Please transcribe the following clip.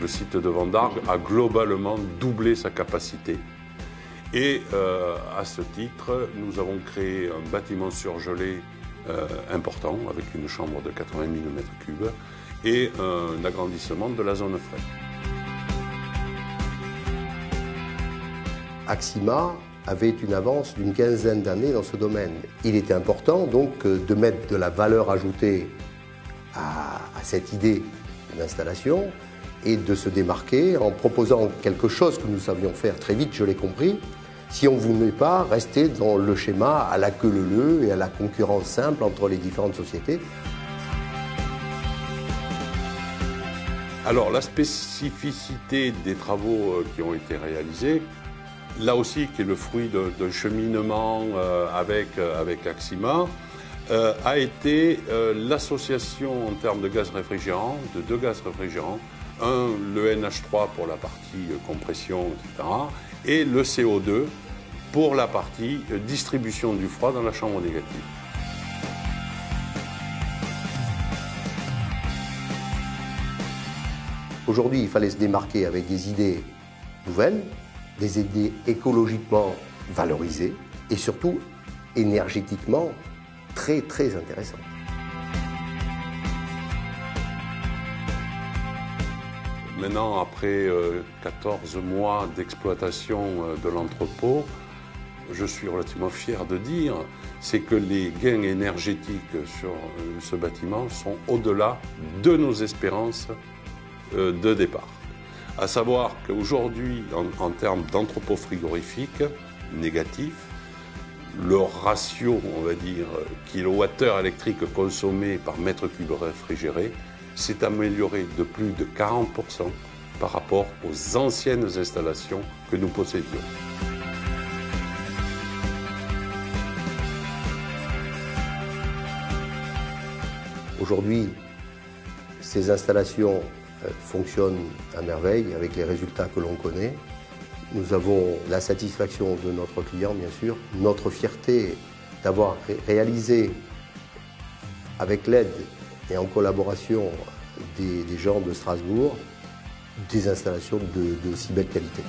le site de Vendargues a globalement doublé sa capacité. Et à ce titre, nous avons créé un bâtiment surgelé important, avec une chambre de 80 000 m3 et un agrandissement de la zone frais. Axima avait une avance d'une quinzaine d'années dans ce domaine. Il était important donc de mettre de la valeur ajoutée à cette idée d'installation et de se démarquer en proposant quelque chose que nous savions faire très vite, je l'ai compris, si on ne voulait pas rester dans le schéma à la queue leu et à la concurrence simple entre les différentes sociétés. Alors la spécificité des travaux qui ont été réalisés, là aussi qui est le fruit d'un cheminement avec Axima, a été l'association en termes de gaz réfrigérants, de deux gaz réfrigérants, le NH3 pour la partie compression, etc., et le CO2 pour la partie distribution du froid dans la chambre négative. Aujourd'hui, il fallait se démarquer avec des idées nouvelles, des idées écologiquement valorisées et surtout énergétiquement très très intéressantes. Maintenant, après 14 mois d'exploitation de l'entrepôt, je suis relativement fier de dire, c'est que les gains énergétiques sur ce bâtiment sont au-delà de nos espérances de départ. À savoir qu'aujourd'hui, en termes d'entrepôt frigorifique négatif, le ratio, on va dire, kilowattheure électrique consommé par mètre cube réfrigéré s'est amélioré de plus de 40% par rapport aux anciennes installations que nous possédions. Aujourd'hui, ces installations fonctionnent à merveille avec les résultats que l'on connaît. Nous avons la satisfaction de notre client, bien sûr, notre fierté d'avoir réalisé avec l'aide et en collaboration des gens de Strasbourg des installations de si belle qualité.